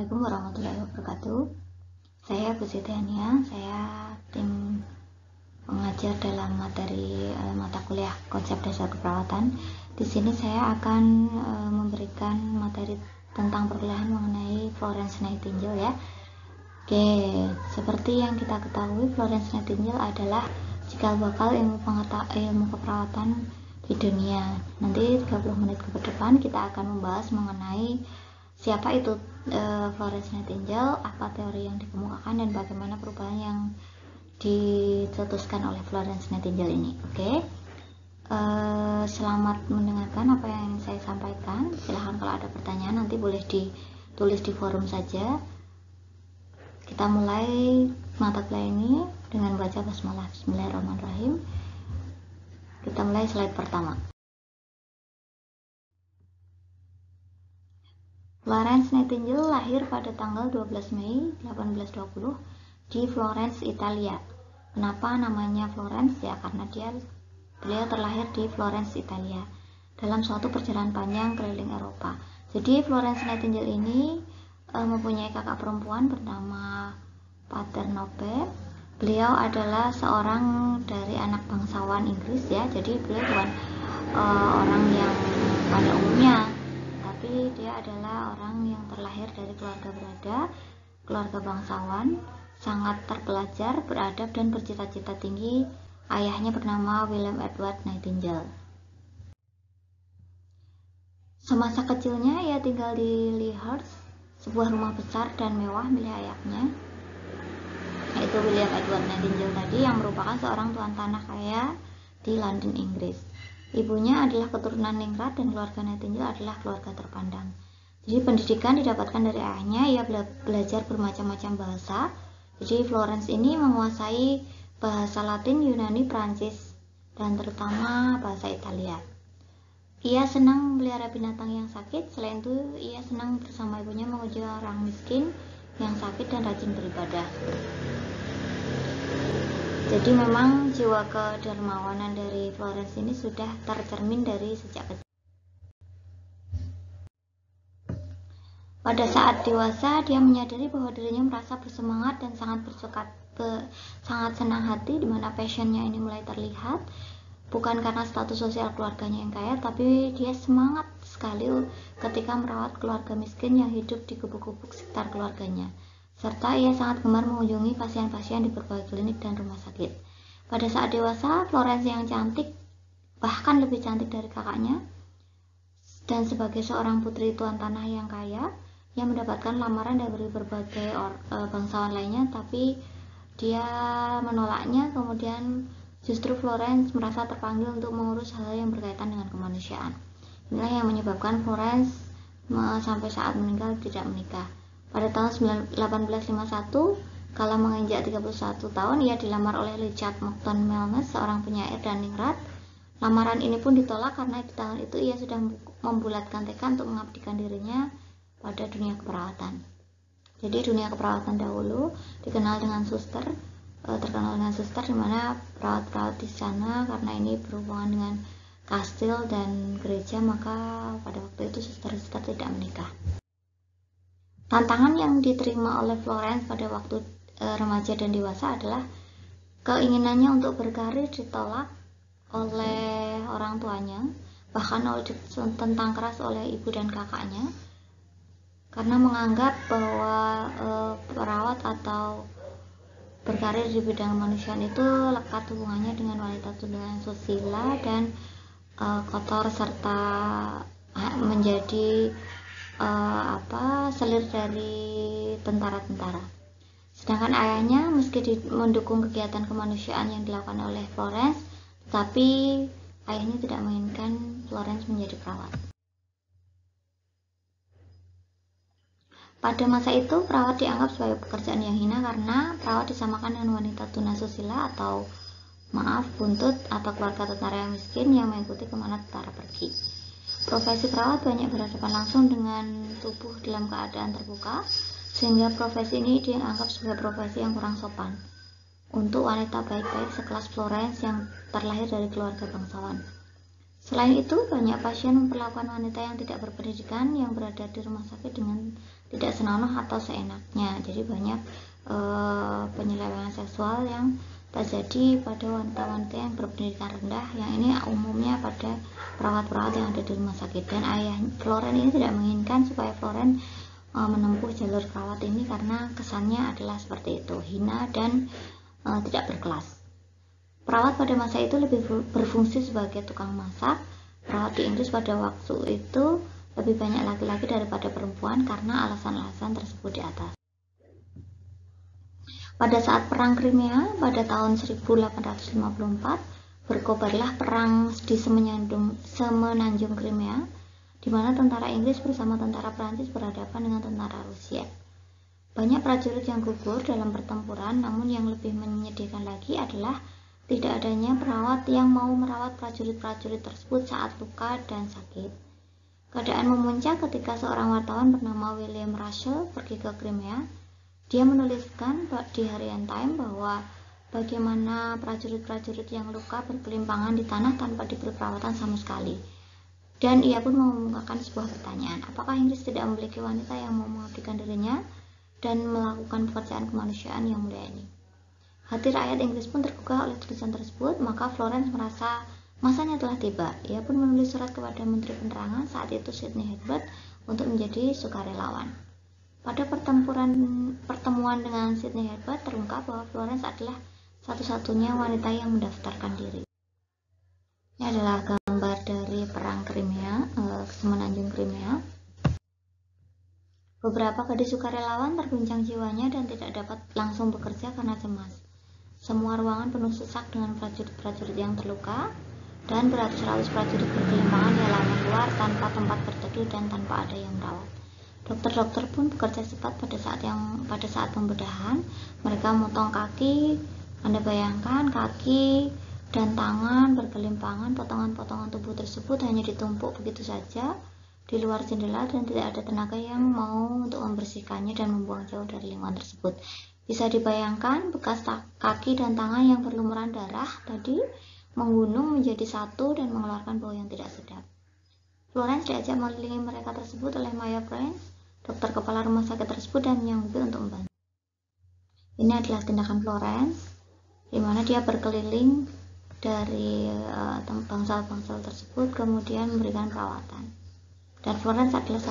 Assalamualaikum warahmatullahi wabarakatuh. Saya Bu Siti Hania, saya tim pengajar dalam materi mata kuliah konsep dasar keperawatan. Di sini saya akan memberikan materi tentang perkuliahan mengenai Florence Nightingale ya. Oke, seperti yang kita ketahui, Florence Nightingale adalah cikal bakal ilmu keperawatan di dunia. Nanti 30 menit ke depan kita akan membahas mengenai siapa itu Florence Nightingale, apa teori yang dikemukakan, dan bagaimana perubahan yang dicetuskan oleh Florence Nightingale ini. Oke, selamat mendengarkan apa yang ingin saya sampaikan. Silahkan kalau ada pertanyaan nanti boleh ditulis di forum saja. Kita mulai mata kuliah ini dengan baca basmalah. Bismillahirrahmanirrahim. Kita mulai slide pertama. Florence Nightingale lahir pada tanggal 12 Mei 1820 di Florence, Italia. Kenapa namanya Florence? Ya, karena beliau terlahir di Florence, Italia dalam suatu perjalanan panjang keliling Eropa. Jadi Florence Nightingale ini mempunyai kakak perempuan bernama Paternope. Beliau adalah seorang dari anak bangsawan Inggris ya. Jadi beliau bukan orang yang pada umumnya, tapi dia adalah orang yang terlahir dari keluarga bangsawan, sangat terpelajar, beradab, dan bercita-cita tinggi. Ayahnya bernama William Edward Nightingale. Semasa kecilnya ia tinggal di Lea Hurst, sebuah rumah besar dan mewah milik ayahnya, yaitu William Edward Nightingale tadi, yang merupakan seorang tuan tanah kaya di London, Inggris. Ibunya adalah keturunan ningrat dan keluarga Nightingale adalah keluarga terpandang. Jadi pendidikan didapatkan dari ayahnya. Ia belajar bermacam-macam bahasa. Jadi Florence ini menguasai bahasa Latin, Yunani, Prancis, dan terutama bahasa Italia. Ia senang melihara binatang yang sakit. Selain itu, ia senang bersama ibunya mengunjungi orang miskin yang sakit dan rajin beribadah. Jadi memang jiwa kedermawanan dari Florence ini sudah tercermin dari sejak kecil. Pada saat dewasa, dia menyadari bahwa dirinya merasa bersemangat dan sangat senang hati, di mana passionnya ini mulai terlihat. Bukan karena status sosial keluarganya yang kaya, tapi dia semangat sekali ketika merawat keluarga miskin yang hidup di gubuk-gubuk sekitar keluarganya. Serta ia sangat gemar mengunjungi pasien-pasien di berbagai klinik dan rumah sakit. Pada saat dewasa, Florence yang cantik, bahkan lebih cantik dari kakaknya, dan sebagai seorang putri tuan tanah yang kaya, yang mendapatkan lamaran dari berbagai bangsawan lainnya, tapi dia menolaknya. Kemudian justru Florence merasa terpanggil untuk mengurus hal yang berkaitan dengan kemanusiaan. Inilah yang menyebabkan Florence sampai saat meninggal tidak menikah. Pada tahun 1851, kala menginjak 31 tahun, ia dilamar oleh Richard Monckton Milnes, seorang penyair dan ningrat. Lamaran ini pun ditolak karena di tahun itu ia sudah membulatkan tekad untuk mengabdikan dirinya pada dunia keperawatan. Jadi dunia keperawatan dahulu terkenal dengan suster, di mana perawat-perawat di sana, karena ini berhubungan dengan kastil dan gereja, maka pada waktu itu suster-suster tidak menikah. Tantangan yang diterima oleh Florence pada waktu remaja dan dewasa adalah keinginannya untuk berkarir ditolak oleh orang tuanya, bahkan ditentang keras oleh ibu dan kakaknya, karena menganggap bahwa perawat atau berkarir di bidang kemanusiaan itu lekat hubungannya dengan wanita tunggal susila dan kotor, serta menjadi selir dari tentara-tentara. Sedangkan ayahnya meski mendukung kegiatan kemanusiaan yang dilakukan oleh Florence, tapi ayahnya tidak menginginkan Florence menjadi perawat. Pada masa itu, perawat dianggap sebagai pekerjaan yang hina karena perawat disamakan dengan wanita tunasusila atau buntut atau keluarga tentara yang miskin yang mengikuti kemana tentara pergi. Profesi perawat banyak berhadapan langsung dengan tubuh dalam keadaan terbuka, sehingga profesi ini dianggap sebagai profesi yang kurang sopan untuk wanita baik-baik sekelas Florence yang terlahir dari keluarga bangsawan. Selain itu, banyak pasien memperlakukan wanita yang tidak berpendidikan yang berada di rumah sakit dengan tidak senonoh atau seenaknya. Jadi banyak penyelewengan seksual yang terjadi pada wanita-wanita yang berpendidikan rendah, yang ini umumnya pada perawat-perawat yang ada di rumah sakit. Dan ayah Floren ini tidak menginginkan supaya Floren menempuh jalur perawat ini karena kesannya adalah seperti itu, hina dan tidak berkelas. Perawat pada masa itu lebih berfungsi sebagai tukang masak. Perawat di Inggris pada waktu itu lebih banyak laki-laki daripada perempuan karena alasan-alasan tersebut di atas. Pada saat Perang Crimea pada tahun 1854, berkobarlah perang di semenanjung Crimea, di mana tentara Inggris bersama tentara Prancis berhadapan dengan tentara Rusia. Banyak prajurit yang gugur dalam pertempuran, namun yang lebih menyedihkan lagi adalah tidak adanya perawat yang mau merawat prajurit-prajurit tersebut saat luka dan sakit. Keadaan memuncak ketika seorang wartawan bernama William Russell pergi ke Crimea. Dia menuliskan di harian Time bahwa bagaimana prajurit-prajurit yang luka berkelimpangan di tanah tanpa diberi perawatan sama sekali. Dan ia pun mengemukakan sebuah pertanyaan, apakah Inggris tidak memiliki wanita yang mau mengabdikan dirinya dan melakukan pekerjaan kemanusiaan yang mulia ini? Hati rakyat Inggris pun tergugah oleh tulisan tersebut, maka Florence merasa masanya telah tiba. Ia pun menulis surat kepada Menteri Penerangan saat itu Sidney Herbert untuk menjadi sukarelawan. Pada pertemuan dengan Sidney Herbert terungkap bahwa Florence adalah satu-satunya wanita yang mendaftarkan diri. Ini adalah gambar dari perang Crimea, semenanjung Crimea. Beberapa gadis sukarelawan terguncang jiwanya dan tidak dapat langsung bekerja karena cemas. Semua ruangan penuh sesak dengan prajurit-prajurit yang terluka, dan beratus-ratus prajurit bergelimpangan di halaman luar tanpa tempat berteduh dan tanpa ada yang merawat. Dokter-dokter pun bekerja cepat pada saat pembedahan. Mereka memotong kaki. Anda bayangkan kaki dan tangan bergelimpangan, potongan-potongan tubuh tersebut hanya ditumpuk begitu saja di luar jendela dan tidak ada tenaga yang mau untuk membersihkannya dan membuang jauh dari lingkungan tersebut. Bisa dibayangkan bekas kaki dan tangan yang berlumuran darah tadi menggunung menjadi satu dan mengeluarkan bau yang tidak sedap. Florence diajak mengelilingi mereka tersebut oleh Maya Prince, dokter kepala rumah sakit tersebut, dan menyanggupi untuk membantu. Ini adalah tindakan Florence, di mana dia berkeliling dari bangsal-bangsal tersebut, kemudian memberikan perawatan. Dan Florence adalah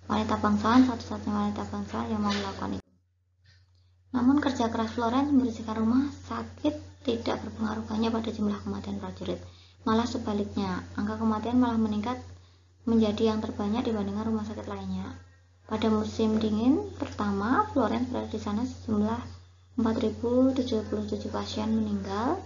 wanita bangsawan, satu-satunya wanita bangsawan yang mau melakukan itu. Namun kerja keras Florence membersihkan rumah sakit tidak berpengaruh banyak pada jumlah kematian prajurit. Malah sebaliknya, angka kematian malah meningkat menjadi yang terbanyak dibandingkan rumah sakit lainnya. Pada musim dingin pertama, Florence berada di sana sejumlah 4.077 pasien meninggal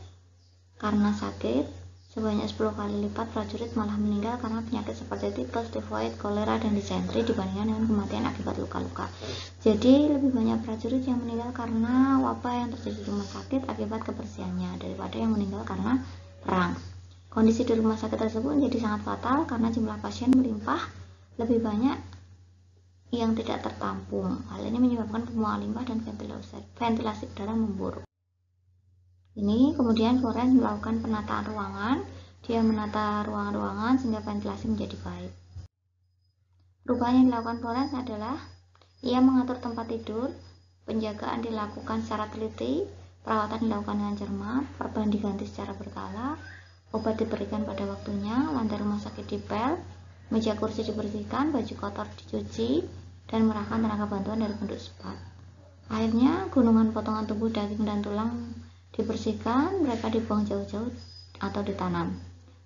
karena sakit. Sebanyak 10 kali lipat prajurit malah meninggal karena penyakit seperti tipes, tifoid, kolera, dan disentri dibandingkan dengan kematian akibat luka-luka. Jadi lebih banyak prajurit yang meninggal karena wabah yang terjadi di rumah sakit akibat kebersihannya daripada yang meninggal karena perang. Kondisi di rumah sakit tersebut menjadi sangat fatal karena jumlah pasien melimpah, lebih banyak yang tidak tertampung. Hal ini menyebabkan pembuangan limbah dan ventilasi udara memburuk. Ini kemudian Florence melakukan penataan ruangan. Dia menata ruangan-ruangan sehingga ventilasi menjadi baik. Perubahan yang dilakukan Florence adalah ia mengatur tempat tidur, penjagaan dilakukan secara teliti, perawatan dilakukan dengan cermat, perban diganti secara berkala, obat diberikan pada waktunya, lantai rumah sakit dipel, meja kursi dibersihkan, baju kotor dicuci, dan mengerahkan tenaga bantuan dari penduduk setempat. Akhirnya gunungan potongan tubuh, daging, dan tulang dibersihkan, mereka dibuang jauh-jauh atau ditanam.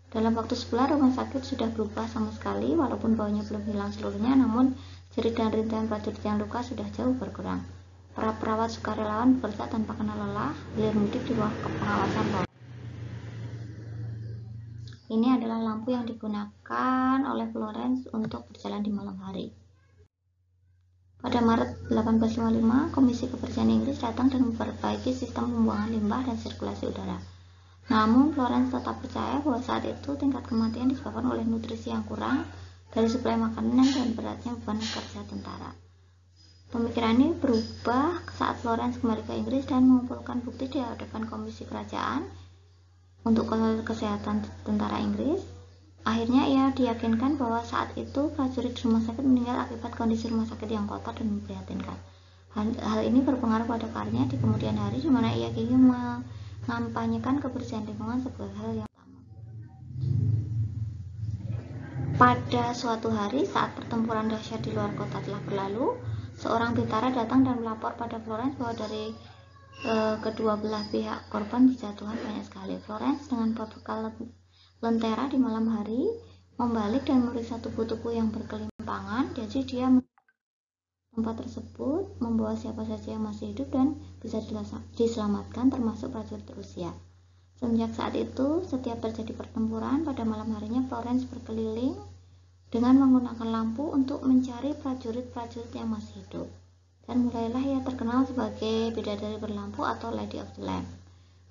Dalam waktu sebulan rumah sakit sudah berubah sama sekali, walaupun baunya belum hilang seluruhnya, namun jerit dan rintihan prajurit yang luka sudah jauh berkurang. Para perawat sukarelawan bekerja tanpa kenal lelah, hilir mudik di bawah pengawasan Florence. Ini adalah lampu yang digunakan oleh Florence untuk berjalan di malam hari. Pada Maret 1855, Komisi Kebersihan Inggris datang dan memperbaiki sistem pembuangan limbah dan sirkulasi udara. Namun, Florence tetap percaya bahwa saat itu tingkat kematian disebabkan oleh nutrisi yang kurang dari suplai makanan dan beratnya beban kerja tentara. Pemikiran ini berubah saat Florence kembali ke Inggris dan mengumpulkan bukti di hadapan Komisi Kerajaan untuk kesehatan tentara Inggris. Akhirnya ia diyakinkan bahwa saat itu prajurit rumah sakit meninggal akibat kondisi rumah sakit yang kotor dan memprihatinkan. Hal ini berpengaruh pada karirnya di kemudian hari, di mana ia ingin mengampanyekan kebersihan lingkungan sebagai hal yang utama. Pada suatu hari, saat pertempuran dahsyat di luar kota telah berlalu, seorang bintara datang dan melapor pada Florence bahwa dari kedua belah pihak korban dijatuhkan banyak sekali. Florence dengan berbekal lentera di malam hari membalik dan memeriksa tubuh-tubuh yang berkelimpangan. Jadi dia tempat tersebut membawa siapa saja yang masih hidup dan bisa diselamatkan, termasuk prajurit Rusia. Semenjak saat itu, setiap terjadi pertempuran pada malam harinya, Florence berkeliling dengan menggunakan lampu untuk mencari prajurit-prajurit yang masih hidup. Dan mulailah ia terkenal sebagai bidadari berlampu atau Lady of the Lamp.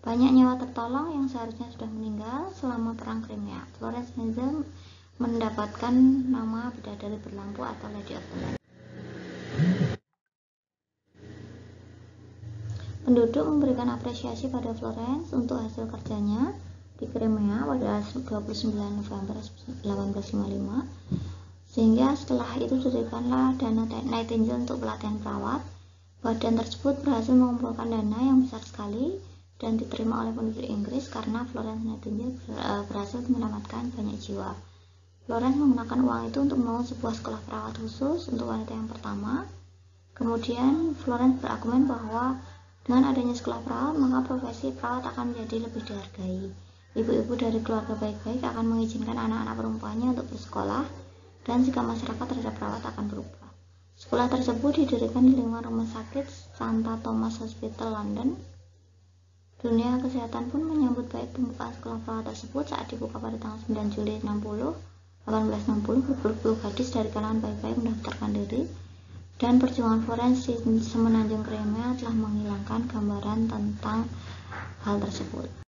Banyak nyawa tertolong yang seharusnya sudah meninggal selama perang Crimea. Florence Nightingale mendapatkan nama bidadari berlampu atau Lady of the Lamp. Penduduk memberikan apresiasi pada Florence untuk hasil kerjanya di Crimea pada 29 November 1855. Sehingga setelah itu didirikanlah dana Nightingale untuk pelatihan perawat. Badan tersebut berhasil mengumpulkan dana yang besar sekali dan diterima oleh penduduk Inggris karena Florence Nightingale berhasil menyelamatkan banyak jiwa. Florence menggunakan uang itu untuk membangun sebuah sekolah perawat khusus untuk wanita yang pertama. Kemudian Florence berargumen bahwa dengan adanya sekolah perawat, maka profesi perawat akan menjadi lebih dihargai. Ibu-ibu dari keluarga baik-baik akan mengizinkan anak-anak perempuannya untuk bersekolah, dan sikap masyarakat terhadap perawat akan berubah. Sekolah tersebut didirikan di lingkungan rumah sakit St. Thomas Hospital, London. Dunia kesehatan pun menyambut baik pembukaan sekolah perawat tersebut saat dibuka pada tanggal 9 Juli 1860. Berpuluh-puluh gadis dari kalangan baik-baik mendaftarkan diri, dan perjuangan Florence di semenanjung Crimea telah menghilangkan gambaran tentang hal tersebut.